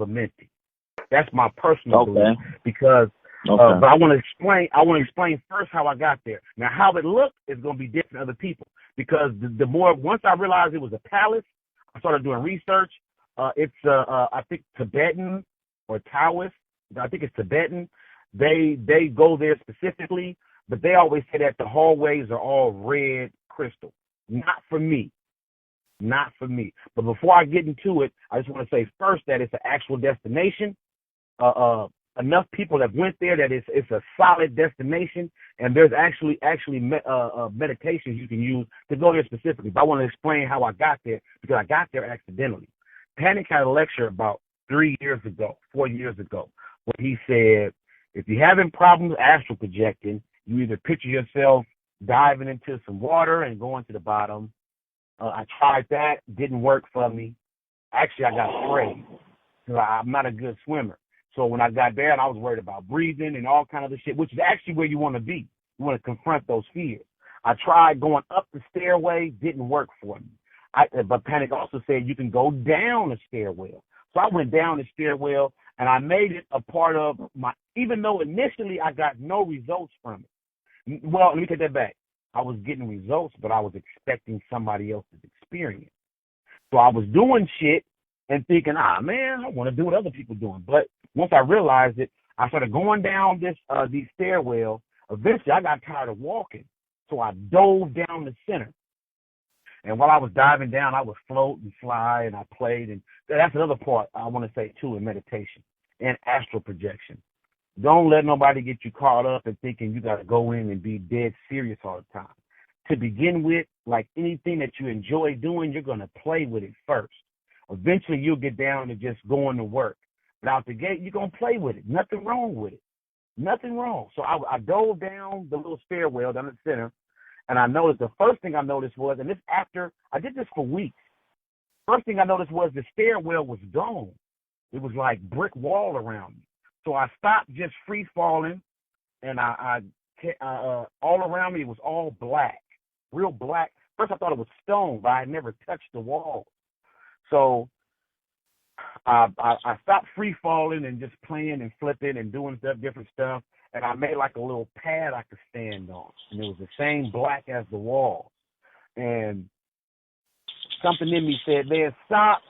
a mentee. That's my personal belief because. Okay. But I want to explain. I want to explain first how I got there. Now, how it looked is going to be different to other people because the more once I realized it was a palace, I started doing research. It's I think Tibetan or Taoist. I think it's Tibetan. They go there specifically, but they always say that the hallways are all red crystal. Not for me. Not for me. But before I get into it, I just want to say first that it's an actual destination. Enough people that went there that it's a solid destination, and there's actually meditations you can use to go there specifically. But I want to explain how I got there because I got there accidentally. Panic had a lecture about 4 years ago, when he said, if you're having problems astral projecting, you either picture yourself diving into some water and going to the bottom. I tried that, didn't work for me. Actually, I got afraid because I'm not a good swimmer. So when I got there, and I was worried about breathing and all kind of shit, which is actually where you want to be. You want to confront those fears. I tried going up the stairway, didn't work for me. But Panic also said you can go down the stairwell. So I went down the stairwell, and I made it a part of my, even though initially I got no results from it. Well, let me take that back. I was getting results, but I was expecting somebody else's experience. So I was doing shit and thinking, man, I want to do what other people doing. But once I realized it, I started going down these stairwell. Eventually, I got tired of walking, so I dove down the center. And while I was diving down, I would float and fly, and I played. And that's another part I want to say, too, in meditation and astral projection. Don't let nobody get you caught up in thinking you got to go in and be dead serious all the time. To begin with, like anything that you enjoy doing, you're going to play with it first. Eventually, you'll get down to just going to work. But out the gate, you're going to play with it. Nothing wrong with it. Nothing wrong. So I dove down the little stairwell down the center, and I noticed the first thing I noticed was, and this after, I did this for weeks. First thing I noticed was the stairwell was gone. It was like brick wall around me. So I stopped just free falling, and I all around me, it was all black, real black. First I thought it was stone, but I had never touched the wall. So I stopped free falling and just playing and flipping and doing different stuff. And I made like a little pad I could stand on. And it was the same black as the wall. And something in me said, man, stop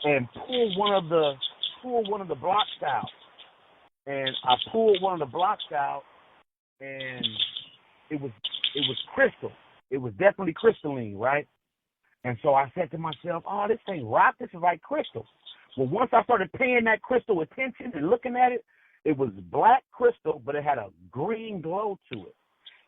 and pull one of the blocks out. And I pulled one of the blocks out, and it was crystal. It was definitely crystalline, right? And so I said to myself, this ain't rock, this is like crystal. Well, once I started paying that crystal attention and looking at it, it was black crystal, but it had a green glow to it.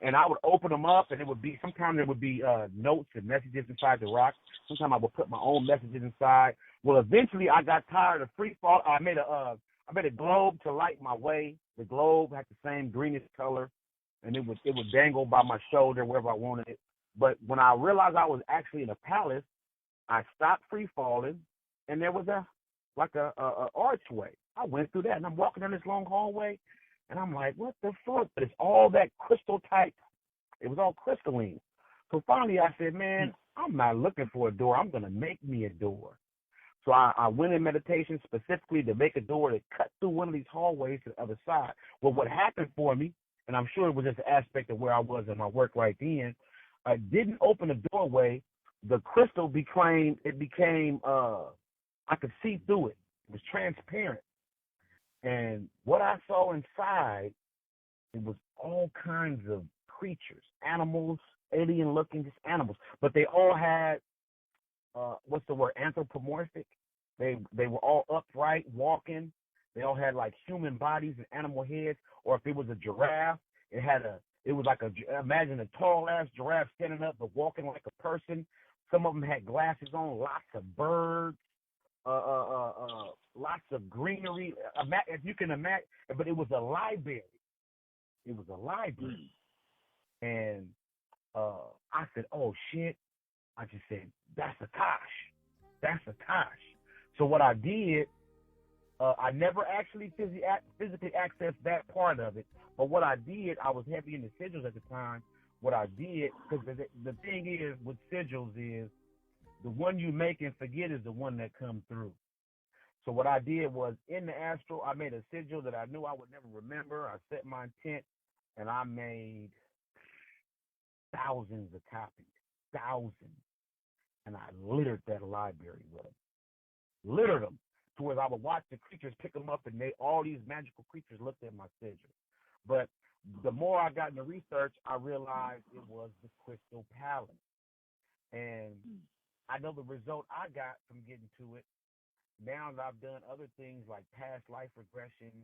And I would open them up, and sometimes there would be notes and messages inside the rock. Sometimes I would put my own messages inside. Well, eventually I got tired of free fall. I made a globe to light my way. The globe had the same greenish color, and it would dangle by my shoulder wherever I wanted it. But when I realized I was actually in a palace, I stopped free falling, and there was a archway. I went through that, and I'm walking down this long hallway, and I'm like, what the fuck? But it's all that crystal type. It was all crystalline. So finally I said, man, I'm not looking for a door. I'm going to make me a door. So I went in meditation specifically to make a door that cut through one of these hallways to the other side. Well, what happened for me, and I'm sure it was just an aspect of where I was in my work right then, I didn't open the doorway. The crystal became I could see through it. It was transparent. And what I saw inside, it was all kinds of creatures, animals, alien looking, just animals. But they all had, what's the word, anthropomorphic. They were all upright, walking. They all had like human bodies and animal heads. Or if it was a giraffe, imagine a tall ass giraffe standing up but walking like a person. Some of them had glasses on, lots of birds, lots of greenery. If you can imagine, but it was a library. It was a library. And I said, oh shit. I just said, that's a Tosh. That's a Tosh. So what I did, I never actually physically accessed that part of it. But what I did, I was heavy into sigils at the time. What I did, because the thing is with sigils is the one you make and forget is the one that comes through. So what I did was in the Astral, I made a sigil that I knew I would never remember. I set my intent, and I made thousands of copies, thousands, and I littered that library with them, littered them, to where I would watch the creatures pick them up, and all these magical creatures looked at my sigil. But the more I got into research, I realized it was the Krystal Palace, and I know the result I got from getting to it. Now that I've done other things like past life regression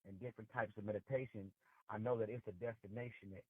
and different types of meditation, I know that it's a destination that